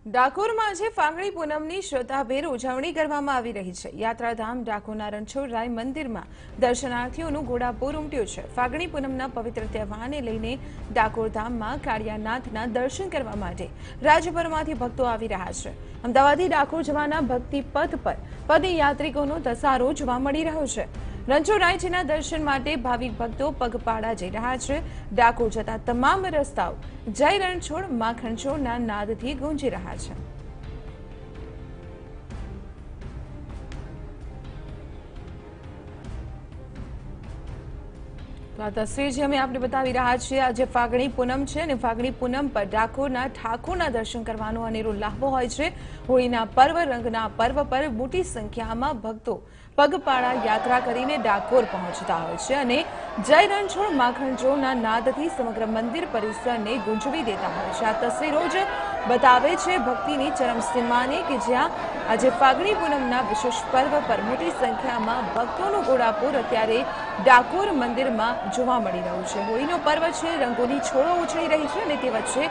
ડાકોરમાં આજે ફાગણી પૂનમની શ્રદ્ધાભેર ઉજવણી કરવામાં આવી રહી છે। યાત્રાધામ ડાકોરના રણછોડરાય મંદિરમાં દર્શનાર્થીઓનું ઘોડાપૂર ઉમટ્યું છે। ફાગણી પૂનમના પવિત્ર તહેવારને લઈને ડાકોર ધામમાં કાળિયાનાથના દર્શન કરવા માટે રાજ્યભરમાંથી ભક્તો આવી રહ્યા છે। અમદાવાદથી ડાકોર જવાના ભક્તિ પથ પર પદયાત્રિકોનો ધસારો જોવા મળી રહ્યો છે। રણછોડરાયજીના દર્શન માટે ભાવિક ભક્તો પગપાળા જઈ રહ્યા છે। ડાકોર જતા તમામ રસ્તાઓ જય રણછોડ માખણ છોડના નાદથી ગુંજી રહ્યા છે। તો આ તસવીર જે અમે આપને બતાવી રહ્યા છીએ, આજે ફાગણી પૂનમ છે અને ફાગણી પૂનમ પર ડાકોરના ઠાકોરના દર્શન કરવાનો અનેરો લાહવો હોય છે। હોળીના પર્વ રંગના પર્વ પર મોટી સંખ્યામાં ભક્તો પગપાળા યાત્રા કરીને ડાકોર પહોંચતા હોય છે અને જય રણછોડ માખણ છોડના નાદથી સમગ્ર મંદિર પરિસરને ગુંજવી દેતા હોય છે। આ તસવીરો જ બતાવે છે ભક્તિની ચરમસીમાને કે જ્યાં આજે ફાગણી પૂનમના વિશેષ પર્વ પર મોટી સંખ્યામાં ભક્તોનું ઘોડાપૂર અત્યારે ડાકોર મંદિરમાં જોવા મળી રહ્યું છે। હોળીનો પર્વ છે, રંગોની છોડો ઉછળી રહી છે અને તે વચ્ચે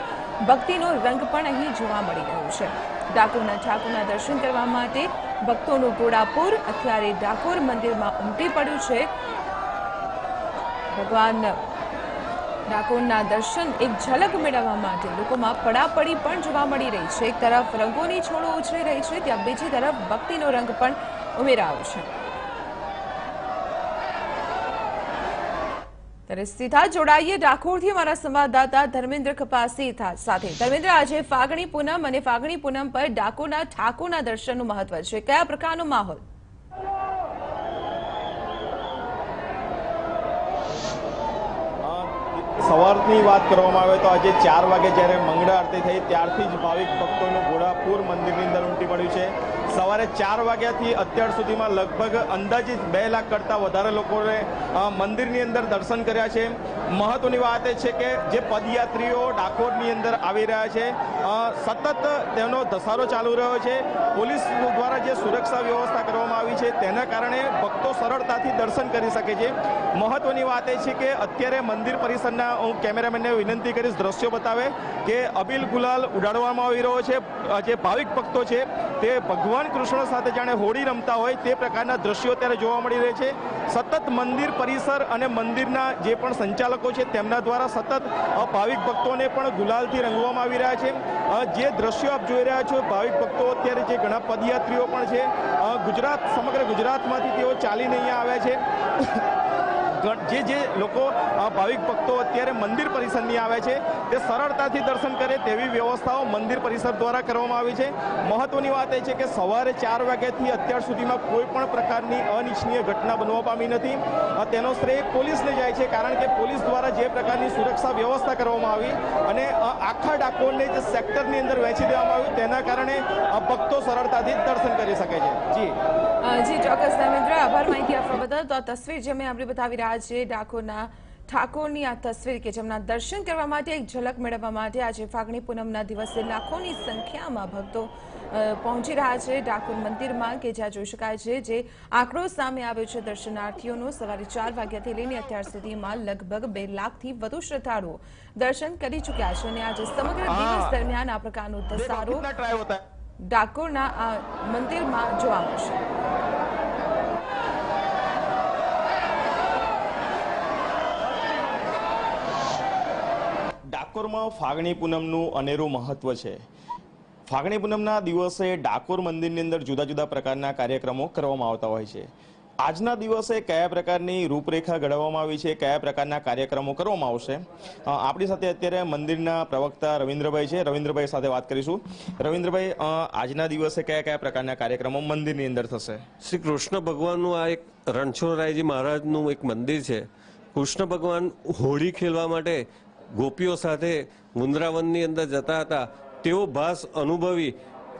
ભક્તિનો રંગ પણ અહીં જોવા મળી રહ્યો છે। ડાકોરના ઠાકોરના દર્શન કરવા માટે ભક્તોનું ઘોડાપૂર અત્યારે ડાકોર મંદિરમાં ઉમટી પડ્યું છે। ભગવાન ડાકોરના દર્શન એક ઝલક મેળવવા માટે લોકોમાં પડાપડી પણ જોવા મળી રહી છે। એક તરફ રંગોની છોડો ઉછળી રહી છે, ત્યાં બીજી તરફ ભક્તિનો રંગ પણ ઉમેરાયો છે। ત્યારે સીધા જોડાઈએ ડાકોરથી અમારા સંવાદદાતા ધર્મેન્દ્ર કપાસી સાથે। ધર્મેન્દ્ર, આજે ફાગણી પૂનમ અને ફાગણી પૂનમ પર ડાકોરના ઠાકોરના દર્શનનું મહત્વ છે, કયા પ્રકારનો માહોલ? સવારની વાત કરવામાં આવે તો આજે 4 વાગે જ્યારે મંગળા આરતી થઈ ત્યારથી જ ભાવિક ભક્તોનું ઘોડાપૂર મંદિરની અંદર ઉમટી પડ્યું છે। સવારે 4 વાગ્યાથી અત્યાર સુધીમાં લગભગ અંદાજિત 2 લાખ કરતાં વધારે લોકોએ મંદિરની અંદર દર્શન કર્યા છે। મહત્વની વાત એ છે કે જે પદયાત્રીઓ ડાકોરની અંદર આવી રહ્યા છે, સતત તેનો ધસારો ચાલુ રહ્યો છે। પોલીસ દ્વારા જે સુરક્ષા વ્યવસ્થા કરવામાં આવી છે તેના કારણે ભક્તો સરળતાથી દર્શન કરી શકે છે। મહત્વની વાત એ છે કે અત્યારે મંદિર પરિસરના હું કેમેરામેનને વિનંતી કરીશ દ્રશ્યો બતાવે કે અબીલ ગુલાલ ઉડાડવામાં આવી રહ્યો છે। જે ભાવિક ભક્તો છે તે ભગવાન કૃષ્ણ સાથે જાણે હોળી રમતા હોય તે પ્રકારના દ્રશ્યો અત્યારે જોવા મળી રહ્યા છે। સતત મંદિર પરિસર અને મંદિરના જે પણ સંચાલકો છે તેમના દ્વારા સતત ભાવિક ભક્તોને પણ ગુલાલથી રંગવામાં આવી રહ્યા છે। જે દ્રશ્યો આપ જોઈ રહ્યા છો, ભાવિક ભક્તો અત્યારે જે ઘણા પદયાત્રીઓ પણ છે સમગ્ર ગુજરાતમાંથી તેઓ ચાલીને અહીંયા આવ્યા છે। જે લોકો ભાવિક ભક્તો અત્યારે મંદિર પરિસરની આવ્યા છે તે સરળતાથી દર્શન કરે તેવી વ્યવસ્થાઓ મંદિર પરિસર દ્વારા કરવામાં આવી છે। મહત્વની વાત એ છે કે સવારે 4 વાગ્યાથી અત્યાર સુધીમાં કોઈ પણ પ્રકારની અનિચ્છનીય ઘટના બનવા પામી નથી। તેનો શ્રેય પોલીસને જાય છે, કારણ કે પોલીસ દ્વારા જે પ્રકારની સુરક્ષા વ્યવસ્થા કરવામાં આવી અને આખા ડાકોરને જે સેક્ટરની અંદર વહેંચી દેવામાં આવ્યું તેના કારણે ભક્તો સરળતાથી દર્શન કરી શકે છે। જી ચોક્કસ ધર્મેન્દ્ર, આભાર માહિતી આપવા બદલ। તો આ તસવીર જે મેં આપણે બતાવી રહ્યા છીએ ડાકોરના ઠાકોરની આ તસવીર કે જેમના દર્શન કરવા માટે એક ઝલક મેળવવા માટે આજે ફાગણી પૂનમના દિવસે લાખોની સંખ્યામાં ભક્તો પહોંચી રહ્યા છે ડાકોર મંદિરમાં, કે જ્યાં જોઈ શકાય છે જે આંકડો સામે આવ્યો છે દર્શનાર્થીઓનો। સવારે 4 વાગ્યાથી લઈને અત્યાર સુધીમાં લગભગ 2 લાખથી વધુ શ્રદ્ધાળુઓ દર્શન કરી ચૂક્યા છે અને આજે સમગ્ર દિવસ દરમિયાન આ પ્રકારનો ધસારો ડાકોરના આ મંદિરમાં જોવા મળશે। ડાકોરમાં ફાગણી પૂનમનું અનેરું મહત્વ છે। ફાગણી પૂનમના દિવસે ડાકોર મંદિરની અંદર જુદા જુદા પ્રકારના કાર્યક્રમો કરવામાં આવતા હોય છે। આજના દિવસે કયા પ્રકારની રૂપરેખા ઘડવામાં આવી છે, કયા પ્રકારના કાર્યક્રમો કરવામાં આવશે, આપણી સાથે અત્યારે મંદિરના પ્રવક્તા રવિન્દ્રભાઈ છે। રવિન્દ્રભાઈ સાથે વાત કરીશું। રવિન્દ્રભાઈ, આજના દિવસે કયા કયા પ્રકારના કાર્યક્રમો મંદિરની અંદર થશે? શ્રી કૃષ્ણ ભગવાનનું આ એક રણછોડરાયજી મહારાજનું એક મંદિર છે। કૃષ્ણ ભગવાન હોળી ખેલવા માટે ગોપીઓ સાથે વૃંદાવનની અંદર જતા હતા, તેઓ ભાસ અનુભવી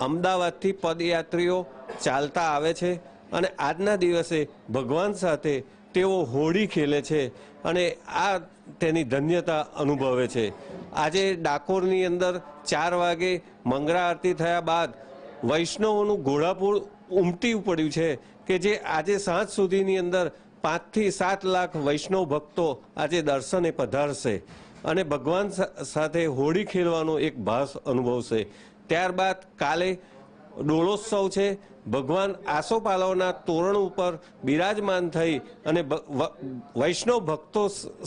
અમદાવાદથી પદયાત્રીઓ ચાલતા આવે છે અને આજના દિવસે ભગવાન સાથે તેઓ હોળી ખેલે છે અને આ તેની ધન્યતા અનુભવે છે। આજે ડાકોરની અંદર 4 વાગે મંગળા આરતી થયા બાદ વૈષ્ણવોનું ઘોડાપૂર ઉમટી પડ્યું છે કે જે આજે સાંજ સુધીની અંદર 5 થી 7 લાખ વૈષ્ણવ ભક્તો આજે દર્શને પધારશે અને ભગવાન સાથે હોળી ખેલવાનો એક ભાસ અનુભવશે। ત્યારબાદ કાલે ડોળોત્સવ છે. ભગવાન આસોપાલવના તોરણ ઉપર બિરાજમાન થઈ અને વૈષ્ણવ ભક્તો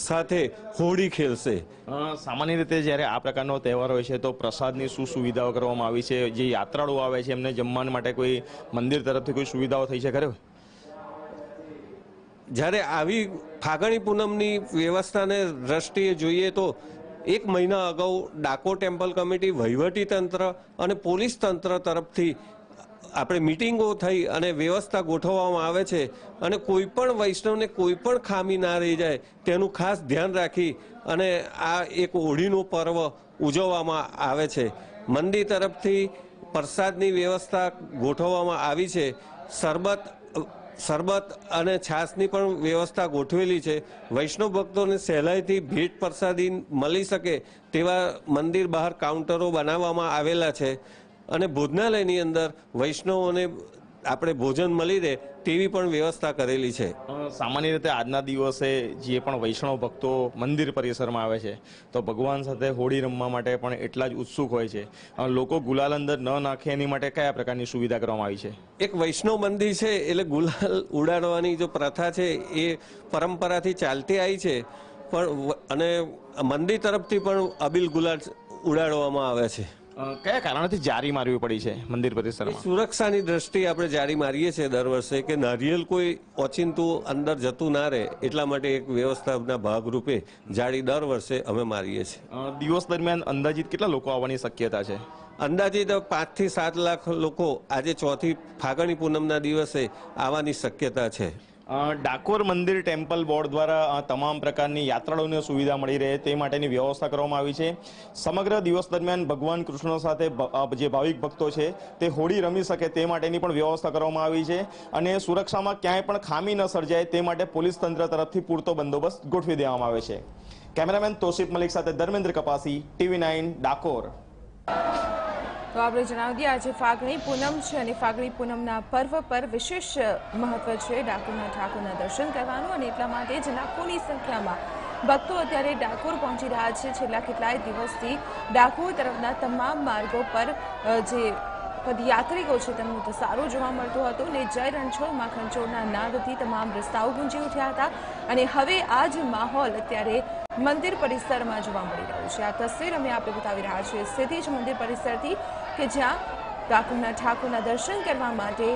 સાથે હોળી ખેલશે. સામાન્ય રીતે જ્યારે આ પ્રકારનો તહેવાર હોય છે તો પ્રસાદની શું સુવિધાઓ કરવામાં આવી છે? જે યાત્રાળુઓ આવે છે એમને જમવા માટે કોઈ મંદિર તરફથી કોઈ સુવિધાઓ થઈ છે ખરે? જ્યારે આવી ફાગણી પૂનમની વ્યવસ્થાને દ્રષ્ટિએ જોઈએ તો 1 મહિના અગાઉ ડાકોર ટેમ્પલ કમિટી, વહીવટી તંત્ર અને પોલીસ તંત્ર તરફથી આપણે મિટિંગો થઈ અને વ્યવસ્થા ગોઠવવામાં આવે છે અને કોઈ પણ વૈષ્ણવને કોઈ પણ ખામી ના રહી જાય તેનું ખાસ ધ્યાન રાખી અને આ એક હોળીનું પર્વ ઉજવવામાં આવે છે. મંદિર તરફથી પ્રસાદની વ્યવસ્થા ગોઠવવામાં આવી છે. શરબત અને છાશની પણ વ્યવસ્થા ગોઠવેલી છે. વૈષ્ણવ ભક્તોને સહેલાઈથી ભેટ પ્રસાદી મળી શકે તેવા મંદિર બહાર કાઉન્ટરો બનાવવામાં આવેલા છે અને ભોજનાલયની અંદર વૈષ્ણવોને આપણે ભોજન મળી રહે તેવી પણ વ્યવસ્થા કરેલી છે. સામાન્ય રીતે આજના દિવસે જે પણ વૈષ્ણવ ભક્તો મંદિર પરિસરમાં આવે છે તો ભગવાન સાથે હોળી રમવા માટે પણ એટલા જ ઉત્સુક હોય છે. લોકો ગુલાલ અંદર ન નાખે એની માટે કયા પ્રકારની સુવિધા કરવામાં આવી છે? એક વૈષ્ણવ મંદિર છે એટલે ગુલાલ ઉડાડવાની જો પ્રથા છે એ પરંપરાથી ચાલતી આવી છે, પણ અને મંદિર તરફથી પણ અબીલ ગુલાલ ઉડાડવામાં આવે છે. કયા કારણથી જારી મારવી પડી છે મંદિર પરિસરમાં? સુરક્ષાની દ્રષ્ટિએ આપણે જારી મારીએ છીએ દર વર્ષે કે નારિયેલ કોઈ ઓચિંતું અંદર જતું ના રહે એટલા માટે એક વ્યવસ્થાના ભાગરૂપે જાળી દર વર્ષે અમે મારીએ છીએ. દિવસ દરમિયાન અંદાજિત કેટલા લોકો આવવાની શક્યતા છે? અંદાજિત 5 થી 7 લાખ લોકો આજે ચોથી ફાગણી પૂનમના દિવસે આવવાની શક્યતા છે. ડાકોર મંદિર ટેમ્પલ બોર્ડ દ્વારા તમામ પ્રકારની યાત્રાળુઓને સુવિધા મળી રહે તે માટેની વ્યવસ્થા કરવામાં આવી છે. સમગ્ર દિવસ દરમિયાન ભગવાન કૃષ્ણ સાથે જે ભાવિક ભક્તો છે તે હોળી રમી શકે તે માટેની પણ વ્યવસ્થા કરવામાં આવી છે અને સુરક્ષામાં ક્યાંય પણ ખામી ન સર્જાય તે માટે પોલીસ તંત્ર તરફથી પૂરતો બંદોબસ્ત ગોઠવી દેવામાં આવે છે. કેમેરામેન તોસીફ મલિક સાથે ધર્મેન્દ્ર કપાસી, TV9 ડાકોર. તો આપણે જણાવી દઈએ આજે ફાગણી પૂનમ છે અને ફાગણી પૂનમના પર્વ પર વિશેષ મહત્વ છે ડાકોરના ઠાકોરના દર્શન કરવાનું અને એટલા માટે જ લાખોની સંખ્યામાં ભક્તો અત્યારે ડાકોર પહોંચી રહ્યા છે. છેલ્લા કેટલાય દિવસથી ડાકોર તરફના તમામ માર્ગો પર જે પદયાત્રિકો છે તેમનો ધસારો જોવા મળતો હતો અને જય રણછોડ માખણચોરના નાદથી તમામ રસ્તાઓ ગુંજી ઉઠ્યા હતા અને હવે આ જ માહોલ અત્યારે મંદિર પરિસરમાં જોવા મળી રહ્યું છે. આ તસવીર અમે આપણે બતાવી રહ્યા છીએ સીધી જ મંદિર પરિસરથી કે જ્યાં ડાકોરના ઠાકોરના દર્શન કરવા માટે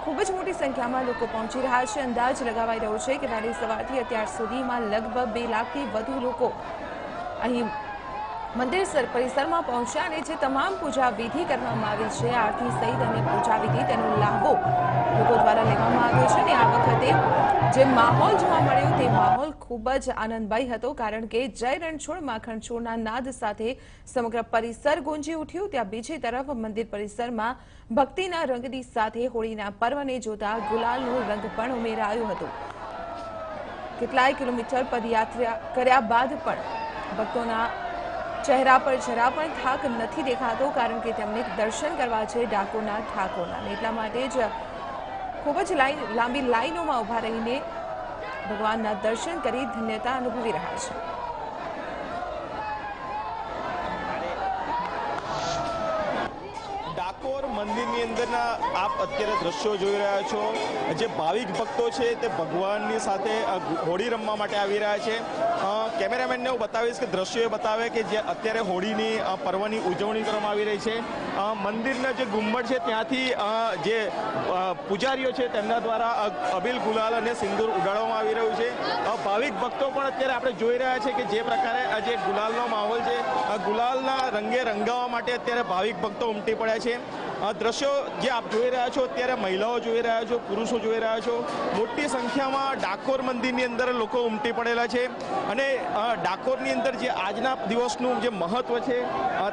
ખૂબ જ મોટી સંખ્યામાં લોકો પહોંચી રહ્યા છે. અંદાજ લગાવાઈ રહ્યો છે કે વહેલી સવારથી અત્યાર સુધીમાં લગભગ 2 લાખથી વધુ લોકો અહીં મંદિર પરિસરમાં પહોંચ્યા અને જે તમામ પૂજા વિધિ કરવામાં આવી છે, આરતી સહિત અને પૂજા વિધિ, તેનો લાભો લોકો દ્વારા લેવામાં આવ્યો છે અને આ વખતે જે માહોલ જોવા મળ્યો તે માહોલ ખૂબ જ આનંદમય હતો કારણ કે જય રણછોડ માખણચોરના નાદ સાથે સમગ્ર પરિસર ગુંજી ઉઠ્યું. ત્યાં બીજી તરફ મંદિર પરિસરમાં ભક્તિના રંગની સાથે હોળીના પર્વને જોતા ગુલાલનો રંગ પણ ઉમેરાયો હતો. કેટલાય કિલોમીટર પદયાત્રા કર્યા બાદ પણ ભક્તોના ચહેરા પર જરા પણ થાક નથી દેખાતો કારણ કે તેમને દર્શન કરવા છે ડાકોરના ઠાકોરના. એટલા માટે જ ખૂબ જ લાંબી લાઈનોમાં ઊભા રહીને ભગવાનના દર્શન કરી ધન્યતા અનુભવી રહ્યા છે. ડાકોર મંદિરની અંદરના આપ અત્યારે દ્રશ્યો જોઈ રહ્યા છો. જે ભાવિક ભક્તો છે તે ભગવાનની સાથે હોળી રમવા માટે આવી રહ્યા છે. કેમેરામેનને હું બતાવીશ કે દ્રશ્યો બતાવે કે જે અત્યારે હોળીની પર્વની ઉજવણી કરવામાં આવી રહી છે. મંદિરના જે ગુંબડ છે ત્યાંથી જે પૂજારીઓ છે તેમના દ્વારા અબીલ ગુલાલ અને સિંદૂર ઉડાડવામાં આવી રહ્યું છે. ભાવિક ભક્તો પણ અત્યારે આપણે જોઈ રહ્યા છે કે જે પ્રકારે જે ગુલાલનો માહોલ છે, ગુલાલના રંગે રંગાવવા માટે અત્યારે ભાવિક ભક્તો ઉમટી પડ્યા છે. દ્રશ્યો જે આપ જોઈ રહ્યા છો અત્યારે મહિલાઓ જોઈ રહ્યા છો, પુરુષો જોઈ રહ્યા છો. મોટી સંખ્યામાં ડાકોર મંદિરની અંદર લોકો ઉમટી પડેલા છે અને ડાકોરની અંદર જે આજના દિવસનું જે મહત્વ છે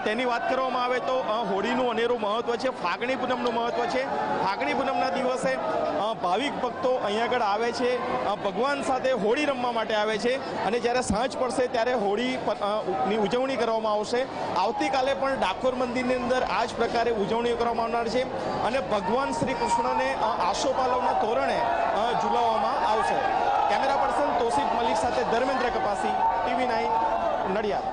તેની વાત કરવામાં આવે તો હોળીનું અનેરું મહત્વ છે, ફાગણી પૂનમનું મહત્વ છે. ફાગણી પૂનમના દિવસે ભાવિક ભક્તો અહીંયા આગળ આવે છે, ભગવાન સાથે હોળી રમવા માટે આવે છે અને જ્યારે સાંજ પડશે ત્યારે હોળીની ઉજવણી કરવામાં આવશે. આવતીકાલે પણ ડાકોર મંદિરની અંદર આ જ પ્રકારે ઉજવણી કરવામાં આવનાર છે અને ભગવાન શ્રી કૃષ્ણને આસોપાલવના તોરણે ઝુલાવવામાં આવશે. કેમેરા પર્સન તોસીફ મલિક સાથે ધર્મેન્દ્ર કપાસી, TV9 નડિયાદ.